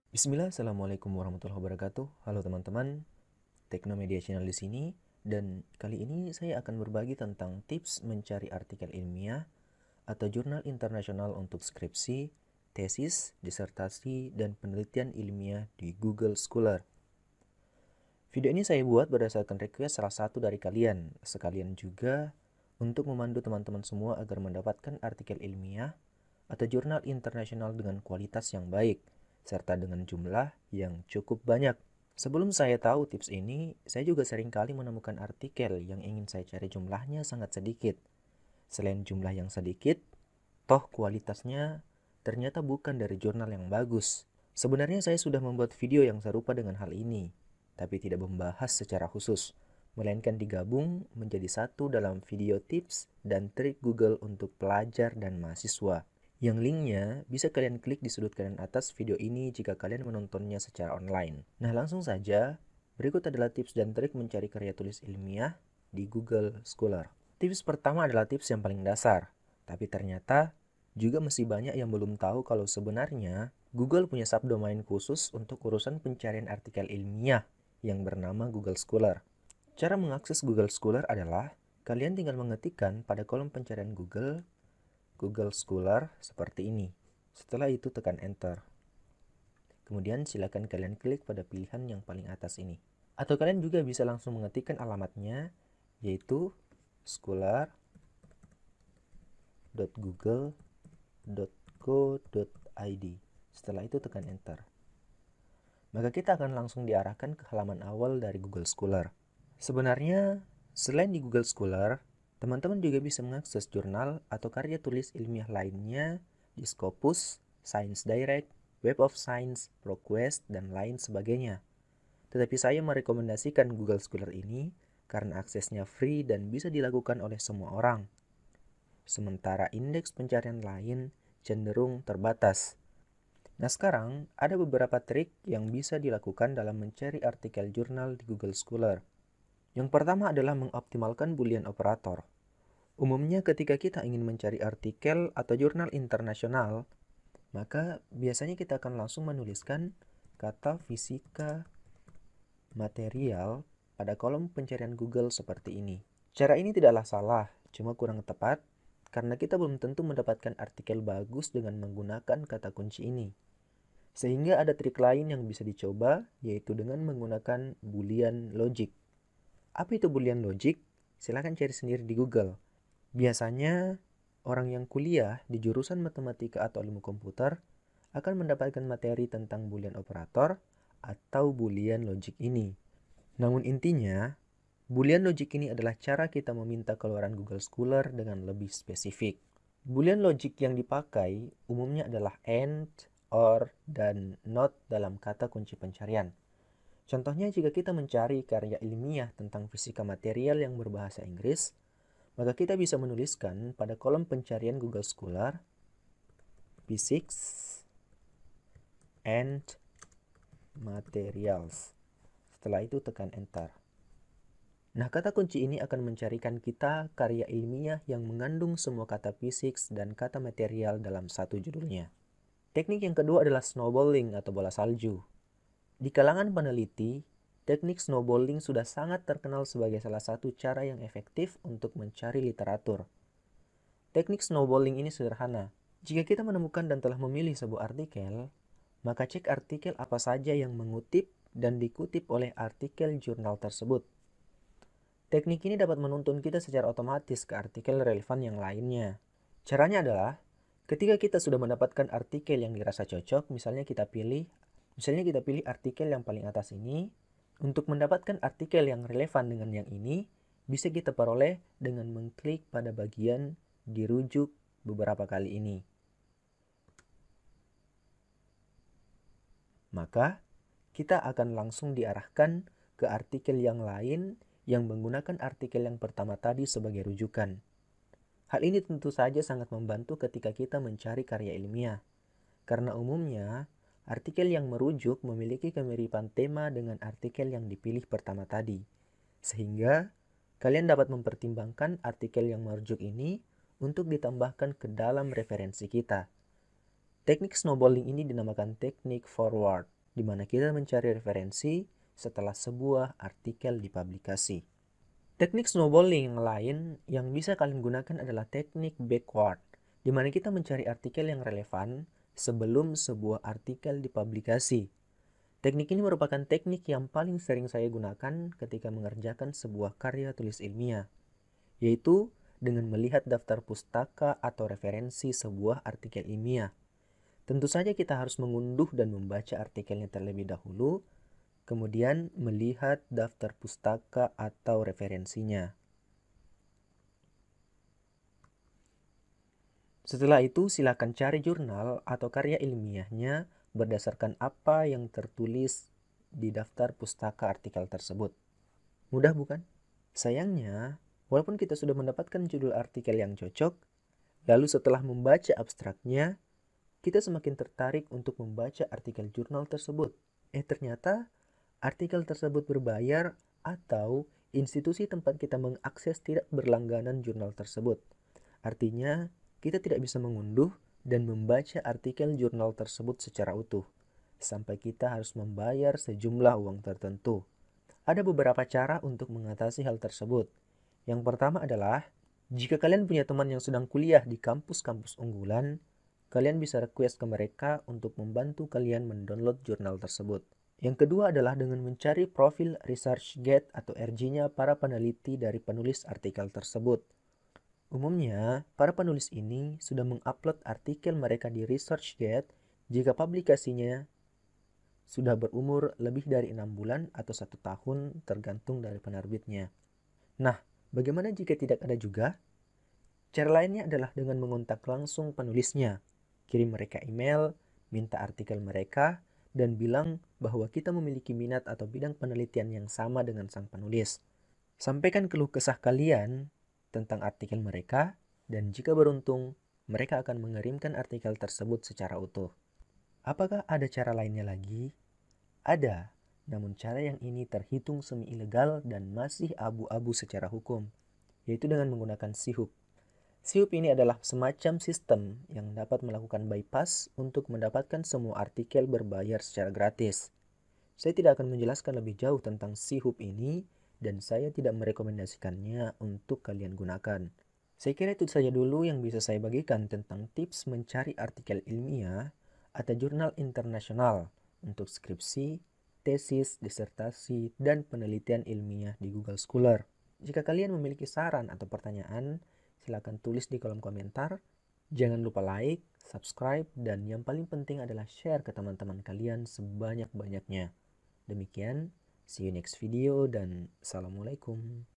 Bismillah, Assalamualaikum warahmatullahi wabarakatuh. Halo teman-teman, Teknomedia Channel di sini. Dan kali ini saya akan berbagi tentang tips mencari artikel ilmiah atau jurnal internasional untuk skripsi, tesis, disertasi, dan penelitian ilmiah di Google Scholar. Video ini saya buat berdasarkan request salah satu dari kalian, sekalian juga untuk memandu teman-teman semua agar mendapatkan artikel ilmiah atau jurnal internasional dengan kualitas yang baik, serta dengan jumlah yang cukup banyak. Sebelum saya tahu tips ini, saya juga sering kali menemukan artikel yang ingin saya cari jumlahnya sangat sedikit. Selain jumlah yang sedikit, toh kualitasnya ternyata bukan dari jurnal yang bagus. Sebenarnya saya sudah membuat video yang serupa dengan hal ini, tapi tidak membahas secara khusus, melainkan digabung menjadi satu dalam video tips dan trik Google untuk pelajar dan mahasiswa. Yang linknya bisa kalian klik di sudut kanan atas video ini jika kalian menontonnya secara online. Nah, langsung saja, berikut adalah tips dan trik mencari karya tulis ilmiah di Google Scholar. Tips pertama adalah tips yang paling dasar, tapi ternyata juga masih banyak yang belum tahu kalau sebenarnya Google punya subdomain khusus untuk urusan pencarian artikel ilmiah yang bernama Google Scholar. Cara mengakses Google Scholar adalah kalian tinggal mengetikkan pada kolom pencarian Google Scholar seperti ini. Setelah itu tekan enter. Kemudian silakan kalian klik pada pilihan yang paling atas ini. Atau kalian juga bisa langsung mengetikkan alamatnya, yaitu scholar.google.co.id. Setelah itu tekan enter. Maka kita akan langsung diarahkan ke halaman awal dari Google Scholar. Sebenarnya, selain di Google Scholar, teman-teman juga bisa mengakses jurnal atau karya tulis ilmiah lainnya di Scopus, Science Direct, Web of Science, ProQuest, dan lain sebagainya. Tetapi saya merekomendasikan Google Scholar ini karena aksesnya free dan bisa dilakukan oleh semua orang. Sementara indeks pencarian lain cenderung terbatas. Nah, sekarang ada beberapa trik yang bisa dilakukan dalam mencari artikel jurnal di Google Scholar. Yang pertama adalah mengoptimalkan Boolean operator. Umumnya ketika kita ingin mencari artikel atau jurnal internasional, maka biasanya kita akan langsung menuliskan kata fisika material pada kolom pencarian Google seperti ini. Cara ini tidaklah salah, cuma kurang tepat karena kita belum tentu mendapatkan artikel bagus dengan menggunakan kata kunci ini. Sehingga ada trik lain yang bisa dicoba, yaitu dengan menggunakan Boolean logic. Apa itu Boolean logic? Silahkan cari sendiri di Google. Biasanya, orang yang kuliah di jurusan matematika atau ilmu komputer akan mendapatkan materi tentang Boolean operator atau Boolean logic ini. Namun intinya, Boolean logic ini adalah cara kita meminta keluaran Google Scholar dengan lebih spesifik. Boolean logic yang dipakai umumnya adalah AND, OR, dan NOT dalam kata kunci pencarian. Contohnya jika kita mencari karya ilmiah tentang fisika material yang berbahasa Inggris, maka kita bisa menuliskan pada kolom pencarian Google Scholar Physics and Materials. Setelah itu tekan enter. Nah, kata kunci ini akan mencarikan kita karya ilmiah yang mengandung semua kata fisik dan kata material dalam satu judulnya. Teknik yang kedua adalah snowballing atau bola salju. Di kalangan peneliti, teknik snowballing sudah sangat terkenal sebagai salah satu cara yang efektif untuk mencari literatur. Teknik snowballing ini sederhana. Jika kita menemukan dan telah memilih sebuah artikel, maka cek artikel apa saja yang mengutip dan dikutip oleh artikel jurnal tersebut. Teknik ini dapat menuntun kita secara otomatis ke artikel relevan yang lainnya. Caranya adalah, ketika kita sudah mendapatkan artikel yang dirasa cocok, misalnya kita pilih artikel yang paling atas ini. Untuk mendapatkan artikel yang relevan dengan yang ini, bisa kita peroleh dengan mengklik pada bagian dirujuk beberapa kali ini. Maka, kita akan langsung diarahkan ke artikel yang lain yang menggunakan artikel yang pertama tadi sebagai rujukan. Hal ini tentu saja sangat membantu ketika kita mencari karya ilmiah, karena umumnya artikel yang merujuk memiliki kemiripan tema dengan artikel yang dipilih pertama tadi, sehingga kalian dapat mempertimbangkan artikel yang merujuk ini untuk ditambahkan ke dalam referensi kita. Teknik snowballing ini dinamakan teknik forward. di mana kita mencari referensi setelah sebuah artikel dipublikasi. Teknik snowballing yang lain yang bisa kalian gunakan adalah teknik backward, di mana kita mencari artikel yang relevan sebelum sebuah artikel dipublikasi. Teknik ini merupakan teknik yang paling sering saya gunakan ketika mengerjakan sebuah karya tulis ilmiah, yaitu dengan melihat daftar pustaka atau referensi sebuah artikel ilmiah. Tentu saja kita harus mengunduh dan membaca artikelnya terlebih dahulu, kemudian melihat daftar pustaka atau referensinya. Setelah itu, silakan cari jurnal atau karya ilmiahnya berdasarkan apa yang tertulis di daftar pustaka artikel tersebut. Mudah bukan? Sayangnya, walaupun kita sudah mendapatkan judul artikel yang cocok, lalu setelah membaca abstraknya, kita semakin tertarik untuk membaca artikel jurnal tersebut. Ternyata artikel tersebut berbayar atau institusi tempat kita mengakses tidak berlangganan jurnal tersebut. Artinya, kita tidak bisa mengunduh dan membaca artikel jurnal tersebut secara utuh, sampai kita harus membayar sejumlah uang tertentu. Ada beberapa cara untuk mengatasi hal tersebut. Yang pertama adalah, jika kalian punya teman yang sedang kuliah di kampus-kampus unggulan, kalian bisa request ke mereka untuk membantu kalian mendownload jurnal tersebut. Yang kedua adalah dengan mencari profil ResearchGate atau RG-nya para peneliti dari penulis artikel tersebut. Umumnya, para penulis ini sudah mengupload artikel mereka di ResearchGate jika publikasinya sudah berumur lebih dari 6 bulan atau 1 tahun tergantung dari penerbitnya. Nah, bagaimana jika tidak ada juga? Cara lainnya adalah dengan mengontak langsung penulisnya. Kirim mereka email, minta artikel mereka, dan bilang bahwa kita memiliki minat atau bidang penelitian yang sama dengan sang penulis. Sampaikan keluh kesah kalian tentang artikel mereka, dan jika beruntung, mereka akan mengirimkan artikel tersebut secara utuh. Apakah ada cara lainnya lagi? Ada, namun cara yang ini terhitung semi-ilegal dan masih abu-abu secara hukum, yaitu dengan menggunakan SIHUP. SIHUP ini adalah semacam sistem yang dapat melakukan bypass untuk mendapatkan semua artikel berbayar secara gratis. Saya tidak akan menjelaskan lebih jauh tentang SIHUP ini, dan saya tidak merekomendasikannya untuk kalian gunakan. Saya kira itu saja dulu yang bisa saya bagikan tentang tips mencari artikel ilmiah atau jurnal internasional untuk skripsi, tesis, disertasi, dan penelitian ilmiah di Google Scholar. Jika kalian memiliki saran atau pertanyaan, silakan tulis di kolom komentar. Jangan lupa like, subscribe, dan yang paling penting adalah share ke teman-teman kalian sebanyak-banyaknya. Demikian, see you next video dan assalamualaikum.